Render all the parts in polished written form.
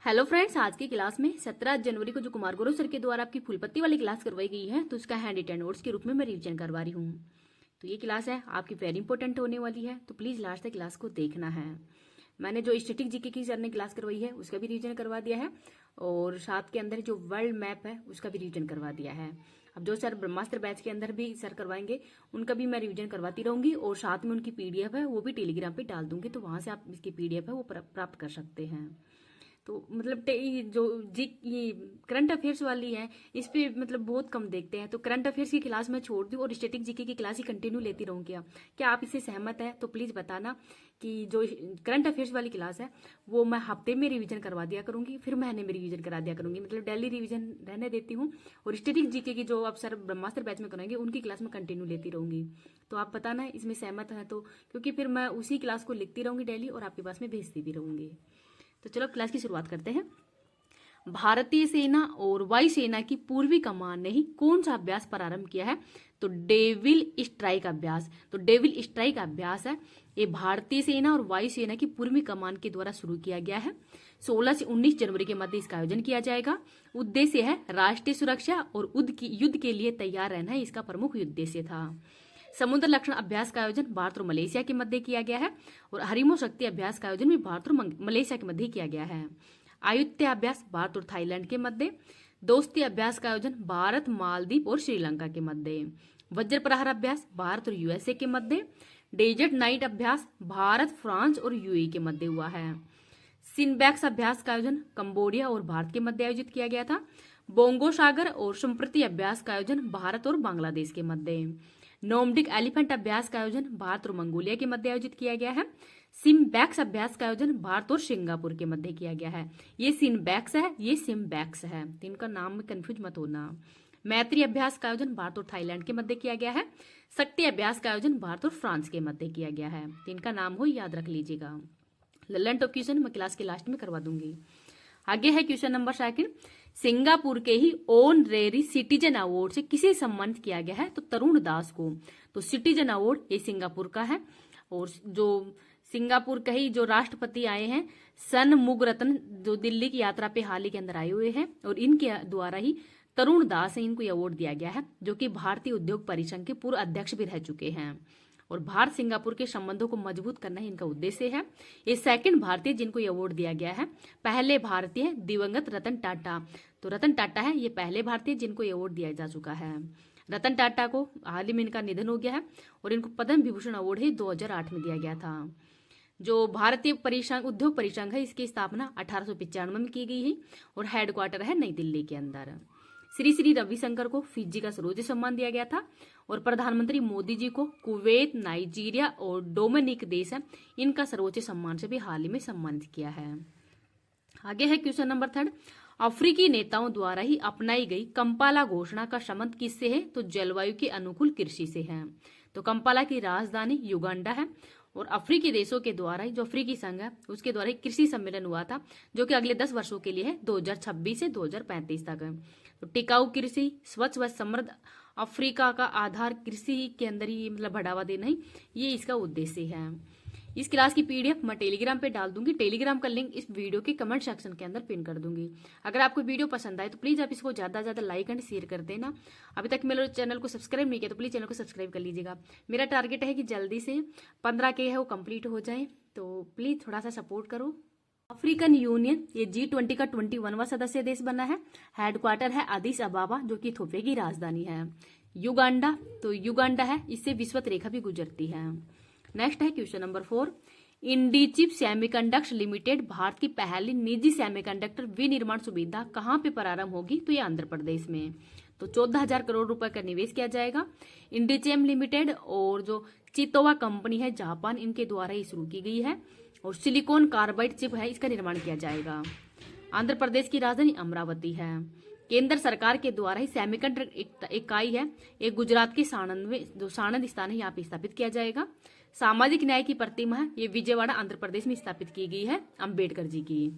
Hello friends, आज की class में 17 जनवरी को जो कुमार गुरु सर के द्वारा आपकी फुलपत्ती वाली क्लास करवाई गई है, तो उसका हैंड रिटन नोट्स के रूप में मैं रिवीजन करवा रही हूँ। तो ये क्लास है आपकी वेरी इंपॉर्टेंट होने वाली है, तो प्लीज लास्ट तक क्लास को देखना है। मैंने जो स्टैटिक जीके की सर ने क्लास करवाई है उसका भी रिवीजन करवा दिया है, और साथ के अंदर जो वर्ल्ड मैप है उसका भी रिवीजन करवा दिया है। अब जो सर ब्रह्मास्त्र बैच के अंदर भी सर करवाएंगे उनका भी मैं रिवीजन करवाती रहूंगी, और साथ में उनकी पीडीएफ है वो भी टेलीग्राम पे डाल दूंगी, तो वहां से आप इसकी पीडीएफ है वो प्राप्त कर सकते हैं। तो मतलब जो ये करंट अफेयर्स वाली है इस पे मतलब बहुत कम देखते हैं, तो करंट अफेयर्स की क्लास मैं छोड़ दूं और स्टैटिक जीके की क्लास ही कंटिन्यू लेती रहूं। क्या आप इससे सहमत है? तो प्लीज बताना कि जो करंट अफेयर्स वाली क्लास है वो मैं हफ्ते में रिवीजन करवा दिया करूंगी, फिर महीने में रिवीजन करा दिया करूंगी, मतलब डेली रिवीजन रहने देती हूँ। और स्टैटिक जीके की जो आप सर ब्रह्मास्त्र बैच में कराएंगे उनकी क्लास में कंटिन्यू लेती रहूंगी। तो आप बताना इसमें सहमत है तो, क्योंकि फिर मैं उसी क्लास को लिखती रहूंगी डेली और आपके पास में भेजती भी रहूंगी। तो चलो क्लास की शुरुआत करते हैं। भारतीय सेना और वायुसेना की पूर्वी कमान ने ही कौन सा अभ्यास प्रारंभ किया है? तो डेविल स्ट्राइक अभ्यास। तो डेविल स्ट्राइक अभ्यास है ये भारतीय सेना और वायुसेना की पूर्वी कमान के द्वारा शुरू किया गया है। 16 से 19 जनवरी के मध्य इसका आयोजन किया जाएगा। उद्देश्य है राष्ट्रीय सुरक्षा और युद्ध के लिए तैयार रहना, इसका प्रमुख उद्देश्य था। समुद्र लक्षण अभ्यास का आयोजन भारत और मलेशिया के मध्य किया गया है, और हरिमो शक्ति अभ्यास का आयोजन भी भारत और मलेशिया के मध्य किया गया है। आयुत्य अभ्यास भारत और थाईलैंड के मध्य। दोस्ती अभ्यास का आयोजन भारत, मालदीव और श्रीलंका के मध्य। वज्र प्रहार अभ्यास भारत और यूएसए के मध्य। डेजर्ट नाइट अभ्यास भारत, फ्रांस और यूएई के मध्य हुआ है। सिनबैक्स अभ्यास का आयोजन कंबोडिया और भारत के मध्य आयोजित किया गया था। बोंगो सागर और संप्रति अभ्यास का आयोजन भारत और बांग्लादेश के मध्य। नोमडिक एलिफेंट अभ्यास का आयोजन भारत और मंगोलिया के मध्य आयोजित किया गया है। सिम्बैक्स अभ्यास का आयोजन भारत और सिंगापुर के मध्य किया गया है। ये सिनबैक्स है, ये सिम्बैक्स है, तो इनका नाम में कंफ्यूज मत होना। मैत्री अभ्यास का आयोजन भारत और थाईलैंड के मध्य किया गया है। शक्ति अभ्यास का आयोजन भारत और फ्रांस के मध्य किया गया है, तो इनका नाम हो याद रख लीजिएगा। ललन टॉप क्वेश्चन मैं क्लास के लास्ट में करवा दूंगी। आगे है क्वेश्चन नंबर 2। सिंगापुर के ही ऑनरेरी सिटीजन अवार्ड से किसे सम्मानित किया गया है? तो तरुण दास को। तो सिटीजन अवार्ड ये सिंगापुर का है, और जो सिंगापुर के ही जो राष्ट्रपति आए हैं सन मुगरत्न, जो दिल्ली की यात्रा पे हाल ही के अंदर आए हुए हैं, और इनके द्वारा ही तरुण दास है इनको अवार्ड दिया गया है, जो कि भारतीय उद्योग परिसंघ के पूर्व अध्यक्ष भी रह चुके हैं। और भारत सिंगापुर के संबंधों को मजबूत करना ही इनका उद्देश्य है। ये सेकंड भारतीय जिनको ये अवार्ड दिया गया है। पहले भारतीय दिवंगत रतन टाटा, तो रतन टाटा है ये पहले भारतीय जिनको ये अवार्ड दिया जा चुका है। रतन टाटा को हाल ही में इनका निधन हो गया है, और इनको पद्म विभूषण अवार्ड ही 2008 में दिया गया था। जो भारतीय परिसंघ उद्योग परिसंघ है इसकी स्थापना 1895 में की गई है, और हेडक्वार्टर है नई दिल्ली के अंदर। श्री श्री रविशंकर को फिजी का सर्वोच्च सम्मान दिया गया था, और प्रधानमंत्री मोदी जी को कुवैत, नाइजीरिया और डोमिनिक देश है इनका सर्वोच्च सम्मान से भी हाल ही में सम्मानित किया है। आगे है क्वेश्चन नंबर 3। अफ्रीकी नेताओं द्वारा ही अपनाई गई कंपाला घोषणा का संबंध किससे है? तो जलवायु के अनुकूल कृषि से है। तो कंपाला की राजधानी युगांडा है, और अफ्रीकी देशों के द्वारा ही जो अफ्रीकी संघ है उसके द्वारा एक कृषि सम्मेलन हुआ था, जो कि अगले 10 वर्षों के लिए है, 2026 से 2035 तक है। तो टिकाऊ कृषि, स्वच्छ व समृद्ध अफ्रीका का आधार कृषि के अंदर ही मतलब बढ़ावा देना ही ये इसका उद्देश्य है। इस क्लास की पीडीएफ मैं टेलीग्राम पे डाल दूंगी, टेलीग्राम का लिंक इस वीडियो के कमेंट सेक्शन के अंदर पिन कर दूंगी। अगर आपको वीडियो पसंद आए तो प्लीज आप इसको ज्यादा से ज्यादा लाइक एंड शेयर कर देना। अभी तक मेरे चैनल को सब्सक्राइब नहीं किया तो प्लीज चैनल को सब्सक्राइब कर लीजिएगा। मेरा टारगेट है कि जल्दी से 15K है वो कंप्लीट हो जाए, तो प्लीज थोड़ा सा सपोर्ट करो। अफ्रीकन यूनियन ये G20 का 21वां सदस्य देश बना है। हेडक्वार्टर है अदिस अबाबा, जो कि इथोपिया की राजधानी है। युगांडा, तो युगांडा है इससे विषुवत रेखा भी गुजरती है। नेक्स्ट है question number 4। Indichip semiconductor limited Bharat की पहली निजी सेमीकंडक्टर विनिर्माण सुविधा कहाँ पे प्रारंभ होगी? तो ये आंध्र प्रदेश में। तो 14,000 करोड़ रुपए का निवेश किया जाएगा। इंडीचेम लिमिटेड और जो चितोवा कंपनी है जापान, इनके द्वारा ही शुरू की गई है, और सिलिकॉन कार्बाइड चिप है इसका निर्माण किया जाएगा। आंध्र प्रदेश की राजधानी अमरावती है। केंद्र सरकार के द्वारा ही सेमीकंडक्टर इकाई है एक गुजरात के साणंद में, जो साणंद स्थान है यहाँ पे स्थापित किया जाएगा। सामाजिक न्याय की प्रतिमा है ये विजयवाड़ा आंध्र प्रदेश में स्थापित की गई है अंबेडकर जी की।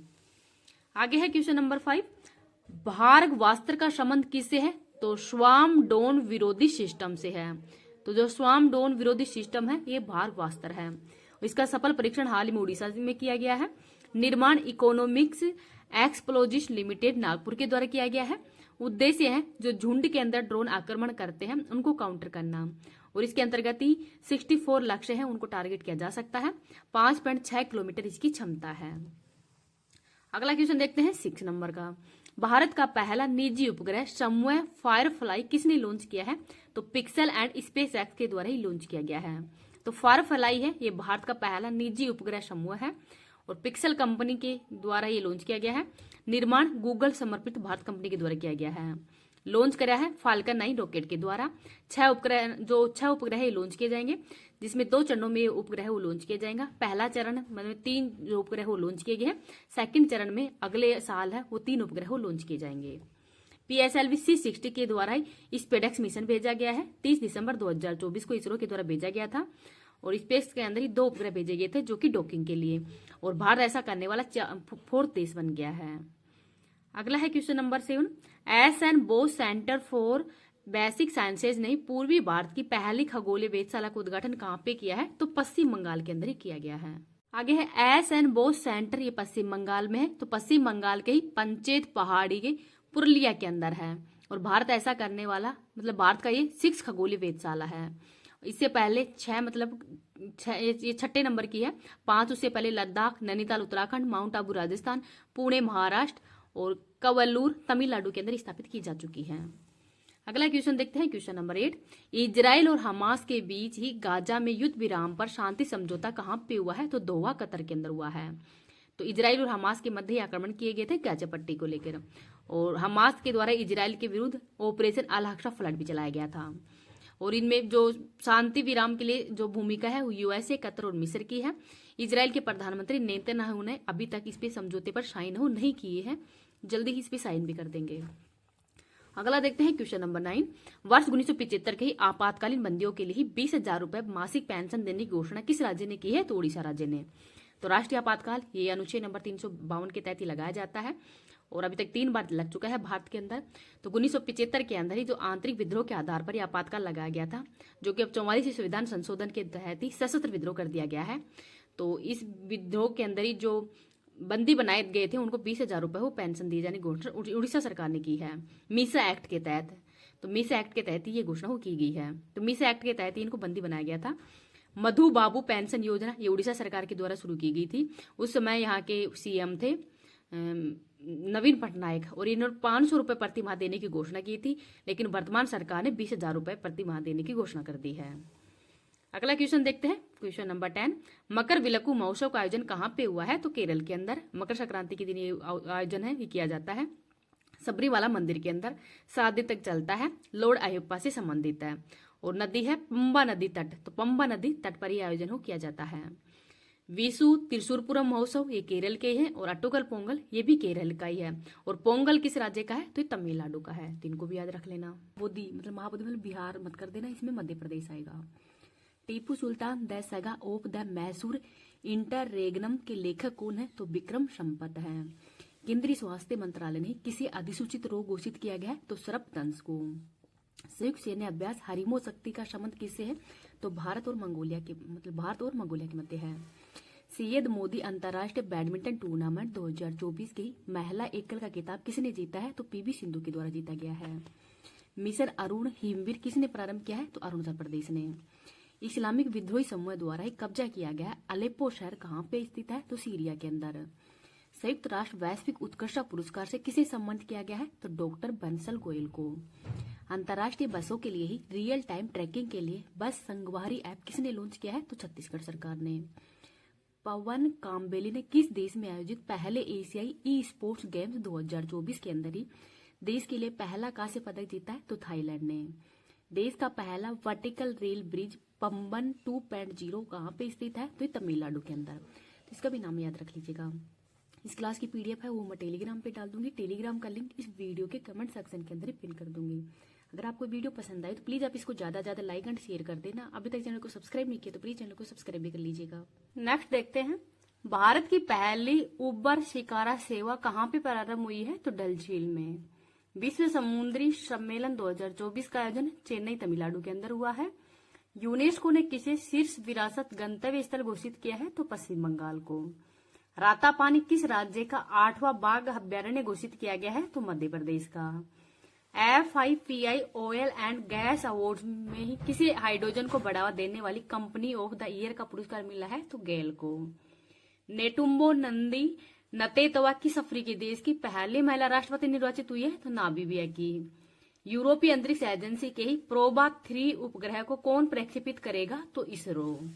आगे है क्वेश्चन नंबर 5। भार्ग वास्त्र का संबंध किससे है? तो स्वाम डोन विरोधी सिस्टम से है। तो जो स्वाम डोन विरोधी सिस्टम है ये भार्ग वास्त्र है। इसका सफल परीक्षण हाल ही में उड़ीसा में किया गया है। निर्माण इकोनॉमिक्स एक्सप्लोजिस लिमिटेड नागपुर के द्वारा किया गया है। उद्देश्य है जो झुंड के अंदर ड्रोन आक्रमण करते हैं उनको काउंटर करना, और इसके अंतर्गत ही 64 लक्ष्य हैं उनको टारगेट किया जा सकता है। 5.6 किलोमीटर इसकी क्षमता है। अगला क्वेश्चन देखते हैं 6 नंबर का। भारत का पहला निजी उपग्रह समूह फायरफ्लाई किसने लॉन्च किया है? तो पिक्सल एंड स्पेस एक्स के द्वारा ही लॉन्च किया गया है। तो फायरफ्लाई है ये भारत का पहला निजी उपग्रह समूह है और पिक्सल कंपनी के द्वारा ये लॉन्च किया गया है। निर्माण गूगल समर्पित भारत कंपनी के द्वारा किया गया है। लॉन्च करा है फाल्कन 9 रॉकेट के द्वारा। 6 उपग्रह लॉन्च किए जाएंगे, जिसमें 2 चरणों में उपग्रह वो लॉन्च किया जाएगा। पहला चरण मतलब 3 जो उपग्रह वो लॉन्च किए गए हैं। सेकंड चरण में अगले साल है वो 3 उपग्रह वो लॉन्च किए जाएंगे। PSLV C60 के द्वारा ही स्पेडेक्स मिशन भेजा गया है। 30 दिसंबर 2024 को इसरो के द्वारा भेजा गया था और स्पेस के अंदर ही 2 उपग्रह भेजे गए थे जो कि डॉकिंग के लिए, और भारत ऐसा करने वाला 4th देश बन गया है। अगला है question number 7। SN. Bose centre for basic sciences ने पूर्वी भारत की पहली खगोलीय वेधशाला का उद्घाटन कहाँ पे किया है? तो पश्चिम बंगाल के अंदर ही किया गया है। आगे है एस.एन. बोस सेंटर, ये पश्चिम बंगाल में है। तो पश्चिम बंगाल के ही पंचेत पहाड़ी के पुरुलिया के अंदर है, और भारत ऐसा करने वाला मतलब भारत का ये 6 खगोलीय वेधशाला है। इससे पहले 6 ये 6ठे नंबर की है। 5 उससे पहले लद्दाख, नैनीताल उत्तराखंड, माउंट आबू राजस्थान, पुणे महाराष्ट्र और कवल्लूर तमिलनाडु के अंदर स्थापित की जा चुकी है। अगला क्वेश्चन देखते हैं क्वेश्चन नंबर 8। इजराइल और हमास के बीच ही गाजा में युद्ध विराम पर शांति समझौता कहाँ पे हुआ है? तो दोहा कतर के अंदर हुआ है। तो इजराइल और हमास के मध्य आक्रमण किए गए थे गाजा पट्टी को लेकर, और हमास के द्वारा इजराइल के विरुद्ध ऑपरेशन अल अक्सा फ्लड भी चलाया गया था। और इनमें जो शांति विराम के लिए जो भूमिका है वो यूएसए, कतर और मिस्र की है। इजराइल के प्रधानमंत्री नेतन्याहू ने अभी तक इस पे समझौते पर साइन नहीं किए हैं, जल्दी ही इस पे साइन भी कर देंगे। अगला देखते हैं क्वेश्चन नंबर 9। वर्ष 1975 के ही आपातकालीन बंदियों के लिए 20,000 रुपए मासिक पेंशन देने की घोषणा किस राज्य ने की है? तो उड़ीसा राज्य ने। तो राष्ट्रीय आपातकाल ये अनुच्छेद नंबर 352 के तहत ही लगाया जाता है और अभी तक 3 बार लग चुका है भारत के अंदर। तो 1975 के अंदर ही जो आंतरिक विद्रोह के आधार पर ही आपातकाल लगाया गया था, जो कि अब 44 संविधान संशोधन के तहत ही सशस्त्र विद्रोह कर दिया गया है। तो इस विद्रोह के अंदर ही जो बंदी बनाए गए थे उनको 20,000 रुपए वो पेंशन दिए जाने की घोषणा उड़ीसा सरकार ने की है मीसा एक्ट के तहत। तो मीसा एक्ट के तहत ही ये घोषणा की गई है। तो मीसा एक्ट के तहत ही इनको बंदी बनाया गया था। मधु बाबू पेंशन योजना ये उड़ीसा सरकार के द्वारा शुरू की गई थी। उस समय यहाँ के सीएम थे नवीन पटनायक, और इन्होंने 500 रुपए प्रति माह देने की घोषणा की थी, लेकिन वर्तमान सरकार ने 20,000 रुपए प्रति माह देने की घोषणा कर दी है। अगला क्वेश्चन देखते हैं क्वेश्चन नंबर 10। मकर विलक्कू महोत्सव का आयोजन कहाँ पे हुआ है? तो केरल के अंदर मकर संक्रांति के दिन ये आयोजन है ये किया जाता है। सबरीवाला मंदिर के अंदर 7 दिन तक चलता है। लॉर्ड अयप्पा से संबंधित है और नदी है पंबा नदी तट। तो पंबा नदी तट पर ही आयोजन किया जाता है। विशु त्रिशूरपुरम महोत्सव ये केरल के है और अट्टुकल पोंगल ये भी केरल का ही है। और पोंगल किस राज्य का है? तो ये तमिलनाडु का है। तो इनको भी याद रख लेना। बोधी मतलब महाबोधि मतलब बिहार मत कर देना, इसमें मध्य प्रदेश आएगा। टीपू सुल्तान द सगा ऑफ द मैसूर इंटररेग्नम के लेखक कौन है? तो विक्रम संपत है। केंद्रीय स्वास्थ्य मंत्रालय ने किसे अधिसूचित रोग घोषित किया गया है? तो सर्पदंश को। संयुक्त सैन्य अभ्यास हरिमो शक्ति का संबंध किससे है? तो भारत और मंगोलिया के मध्य है। सैयद मोदी अंतर्राष्ट्रीय बैडमिंटन टूर्नामेंट 2024 की महिला एकल का खिताब किसने जीता है? तो पीवी सिंधु के द्वारा जीता गया है। मिशन अरुण हिमवीर किसने प्रारंभ किया है? तो अरुणाचल प्रदेश ने। इस्लामिक विद्रोही समूह द्वारा ही कब्जा किया गया अलेप्पो शहर कहाँ पे स्थित है? तो सीरिया के अंदर। संयुक्त राष्ट्र वैश्विक उत्कृष्टता पुरस्कार से किसे सम्मानित किया गया है? तो डॉक्टर बंसल गोयल को। अंतर्राष्ट्रीय बसों के लिए ही रियल टाइम ट्रैकिंग के लिए बस संगवारी ऐप किसने लॉन्च किया है? तो छत्तीसगढ़ सरकार ने। पवन काम्बेली ने किस देश में आयोजित पहले एशियाई ई स्पोर्ट्स गेम्स 2024 के अंदर ही देश के लिए पहला कांस्य पदक जीता है? तो थाईलैंड ने। देश का पहला वर्टिकल रेल ब्रिज पंबन 2.0 कहाँ पे स्थित है? तो तमिलनाडु के अंदर। तो इसका भी नाम याद रख लीजिएगा। इस क्लास की पीडीएफ है वो मैं टेलीग्राम पे डाल दूंगी। टेलीग्राम का लिंक इस वीडियो के कमेंट सेक्शन के अंदर पिन कर दूंगी। अगर आपको वीडियो पसंद आए तो प्लीज आप इसको ज्यादा ज्यादा लाइक एंड शेयर कर देना। अभी तक चैनल को सब्सक्राइब नहीं किया तो प्लीज चैनल को सब्सक्राइब भी कर लीजिएगा। नेक्स्ट देखते हैं भारत की पहली उबर शिकारा सेवा कहाँ पे प्रारंभ हुई है? तो डल झील में। विश्व समुद्री सम्मेलन 2024 का आयोजन चेन्नई तमिलनाडु के अंदर हुआ है। यूनेस्को ने किसे शीर्ष विरासत गंतव्य स्थल घोषित किया है? तो पश्चिम बंगाल को। रातापानी किस राज्य का 8वां बाघ अभ्यारण्य घोषित किया गया है? तो मध्य प्रदेश का। FIPI oil and gas award में ही किसे हाइड्रोजन को बढ़ावा देने वाली कंपनी ऑफ द ईयर का पुरस्कार मिला है? तो गेल को। नेटुम्बो नंदी नतेतवा किस अफ्रीकी देश की पहली महिला राष्ट्रपति निर्वाचित हुई है? तो नामीबिया की। यूरोपीय अंतरिक्ष एजेंसी के ही प्रोबा 3 उपग्रह को कौन प्रक्षेपित करेगा? तो इसरो।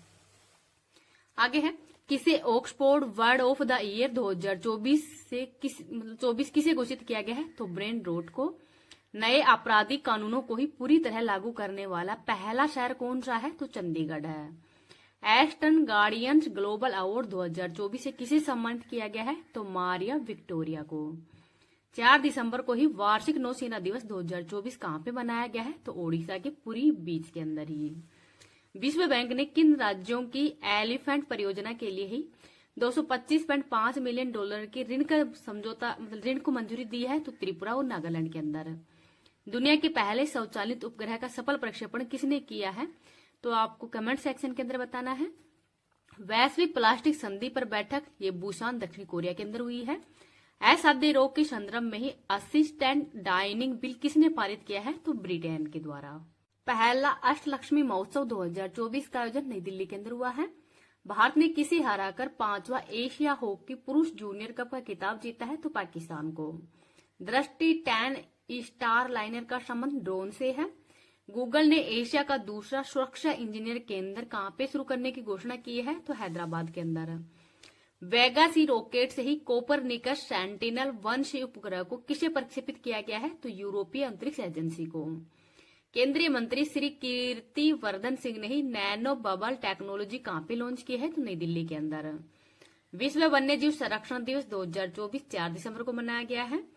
आगे है, किसे Oxford word of the year 2024 से 24 किसे घोषित किया गया है? तो ब्रेन रोट को। नए आपराधिक कानूनों को ही पूरी तरह लागू करने वाला पहला शहर कौन सा है? तो चंडीगढ़ है। एस्टन गार्डियंस ग्लोबल अवार्ड 2024 से किसे सम्मानित किया गया है? तो मारिया विक्टोरिया को। 4 दिसंबर को ही वार्षिक नौसेना दिवस 2024 कहां पे मनाया गया है? तो ओडिशा के पुरी बीच के अंदर ही। विश्व बैंक ने किन राज्यों की एलिफेंट परियोजना के लिए ही $225.5 मिलियन की ऋण का समझौता ऋण को मंजूरी दी है? तो त्रिपुरा और नागालैंड के अंदर। दुनिया के पहले स्वचालित उपग्रह का सफल प्रक्षेपण किसने किया है? तो आपको कमेंट सेक्शन के अंदर बताना है। वैश्विक प्लास्टिक संधि पर बैठक ये बुसान दक्षिण कोरिया के अंदर हुई है। असाध्य रोग के संदर्भ में ही असिस्टेंट डाइनिंग बिल किसने पारित किया है? तो ब्रिटेन के द्वारा। पहला अष्टलक्ष्मी महोत्सव 2024 का आयोजन नई दिल्ली के अंदर हुआ है। भारत ने किसे हराकर 5वां एशिया हॉकी पुरुष जूनियर कप का खिताब जीता है? तो पाकिस्तान को। दृष्टि 10 स्टार लाइनर का संबंध ड्रोन से है। गूगल ने एशिया का दूसरा सुरक्षा इंजीनियर केंद्र कहां पे शुरू करने की घोषणा की है? तो हैदराबाद के अंदर। वेगा सी रॉकेट से ही कोपरनिकस सेंटिनल-1 उपग्रह को किसे प्रक्षेपित किया गया है? तो यूरोपीय अंतरिक्ष एजेंसी को। केंद्रीय मंत्री श्री कीर्ति वर्धन सिंह ने ही नैनो बबल टेक्नोलॉजी कहां पे लॉन्च की है? तो नई दिल्ली के अंदर। विश्व वन्यजीव संरक्षण दिवस 2024 4 दिसंबर को मनाया गया है।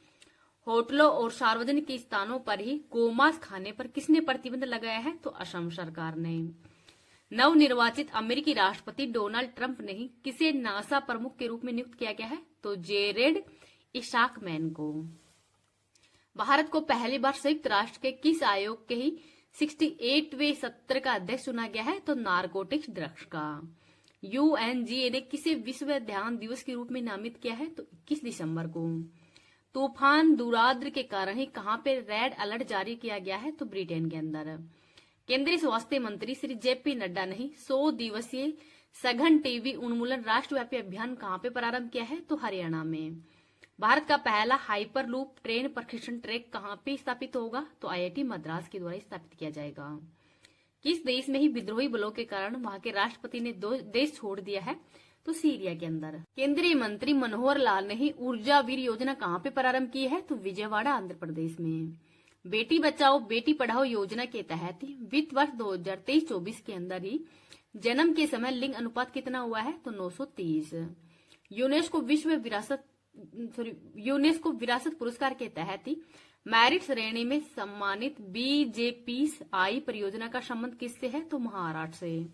होटलों और सार्वजनिक स्थानों पर ही गोमांस खाने पर किसने प्रतिबंध लगाया है? तो असम सरकार ने। नवनिर्वाचित अमेरिकी राष्ट्रपति डोनाल्ड ट्रंप ने ही किसे नासा प्रमुख के रूप में नियुक्त किया गया है? तो जेरेड इशाकमैन को। भारत को पहली बार संयुक्त राष्ट्र के किस आयोग के ही 68वें सत्र का अध्यक्ष चुना गया है? तो नारकोटिक्स ड्रग्स का। UNGA ने किसे विश्व ध्यान दिवस के रूप में नामित किया है? तो 21 दिसंबर को। तूफान दुराद्र के कारण ही कहां पे रेड अलर्ट जारी किया गया है? तो ब्रिटेन के अंदर। केंद्रीय स्वास्थ्य मंत्री श्री JP नड्डा ने 100 दिवसीय सघन टीबी उन्मूलन राष्ट्रव्यापी अभियान कहां पे प्रारंभ किया है? तो हरियाणा में। भारत का पहला हाइपरलूप ट्रेन प्रशिक्षण ट्रैक कहां पे स्थापित होगा? तो IIT मद्रास के द्वारा स्थापित किया जाएगा। किस देश में ही विद्रोही बलों के कारण वहां के राष्ट्रपति ने देश छोड़ दिया है? तो सीरिया के अंदर। केंद्रीय मंत्री मनोहर लाल ने ही ऊर्जा वीर योजना कहां पे प्रारंभ की है? तो विजयवाड़ा आंध्र प्रदेश में। बेटी बचाओ बेटी पढ़ाओ योजना के तहत वित्त वर्ष 2023-24 के अंदर ही जन्म के समय लिंग अनुपात कितना हुआ है? तो 930। यूनेस्को विरासत पुरस्कार के तहत ही मेरिट श्रेणी में सम्मानित BJPI परियोजना का संबंध किससे है? तो महाराष्ट्र से।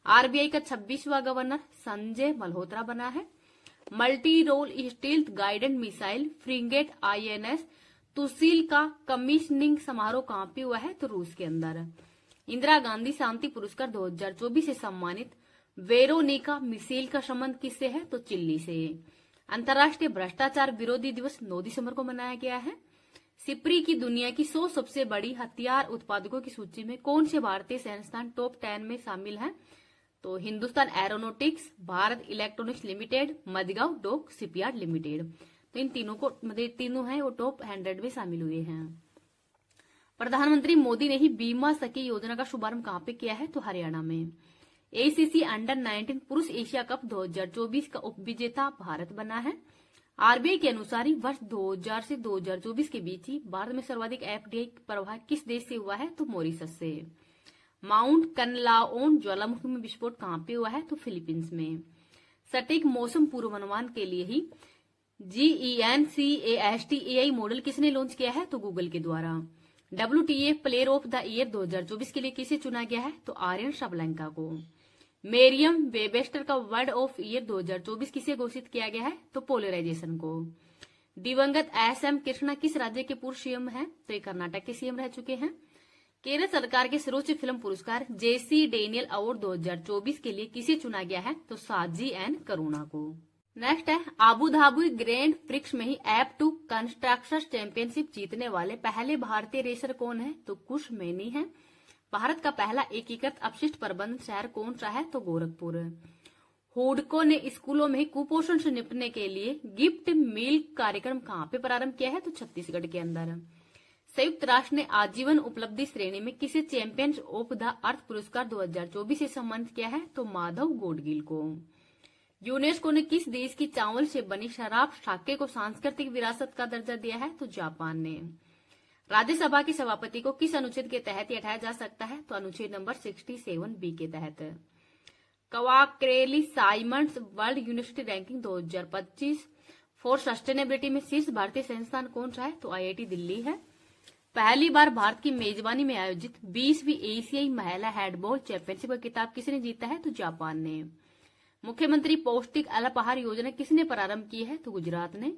RBI का 26वां गवर्नर संजय मल्होत्रा बना है। Multi role stealth guided missile frigate INS Tushil का कमीशनिंग समारोह कहां पे हुआ है? तो रूस के अंदर। इंदिरा गांधी शांति पुरस्कार 2024 से सम्मानित वेरोनिका मिसेल का संबंध किससे है? तो चिली से। अंतर्राष्ट्रीय भ्रष्टाचार विरोधी दिवस 9 दिसंबर को मनाया गया है। सिप्री की दुनिया की 100 सबसे बड़ी हथियार उत्पादकों की सूची में कौन से भारतीय संस्थान टॉप 10 में शामिल हैं? तो Hindustan aeronautics, Bharat electronics limited, Mazagon dock shipyard limited. तो इन तीनों हैं वो टॉप 100 में शामिल हुए हैं। प्रधानमंत्री मोदी ने ही बीमा सखी योजना का शुभारंभ कहां पे किया है? तो हरियाणा में। ACC अंडर-19 पुरुष एशिया कप 2024 का उपविजेता भारत बना है। RBI के अनुसार ही वर्ष 2000 से 2024 के बीच ही भारत में सर्वाधिक FDI प्रवाह किस देश से हुआ है? तो मॉरिशस से। माउंट कनलाओन ज्वालामुखी में विस्फोट कहां पे हुआ है? तो फिलीपींस में। सटीक मौसम पूर्वानुमान के लिए ही GENCAST AI मॉडल किसने लॉन्च किया है? तो गूगल के द्वारा। WTA player of the year 2024 के लिए किसे चुना गया है? तो आर्यन सबलंका को। मेरियम वेबस्टर का वर्ड ऑफ ईयर 2024 किसे घोषित किया गया है? तो पोलराइजेशन को। दिवंगत SM कृष्णा किस राज्य के पूर्व CM हैं? तो ये कर्नाटक के CM रह चुके हैं। केरल सरकार के सर्वोच्च फिल्म पुरस्कार JC डेनियल अवार्ड 2024 के लिए किसे चुना गया है? तो साजी एन करुणा को। नेक्स्ट है आबू धाबी ग्रैंड प्रिक्स में ही F2 कंस्ट्रक्टर्स चैंपियनशिप जीतने वाले पहले भारतीय रेसर कौन है? तो कुश मैनी है। भारत का पहला एकीकृत अपशिष्ट प्रबंधन शहर कौन सा है? तो गोरखपुर। हुडको ने स्कूलों में कुपोषण से निपटने के लिए गिफ्ट मील कार्यक्रम कहाँ पे प्रारंभ किया है? तो छत्तीसगढ़ के अंदर। संयुक्त राष्ट्र ने आजीवन उपलब्धि श्रेणी में किसे चैंपियंस ऑफ द अर्थ पुरस्कार 2024 से सम्मानित किया है? तो माधव गोडगिल को। यूनेस्को ने किस देश की चावल से बनी शराब साक्य को सांस्कृतिक विरासत का दर्जा दिया है? तो जापान ने। राज्यसभा के सभापति को किस अनुच्छेद के तहत हटाया जा सकता है? तो अनुच्छेद नंबर 67B के तहत। Quacquarelli Symonds world university ranking 2025 for sustainability में शीर्ष भारतीय संस्थान कौन सा है? तो IIT दिल्ली है। पहली बार भारत की मेजबानी में आयोजित 20वीं एशियाई महिला हैंडबॉल चैंपियनशिप का खिताब किसने जीता है? तो जापान ने। मुख्यमंत्री पौष्टिक अल्पाहार योजना किसने प्रारंभ की है? तो गुजरात ने।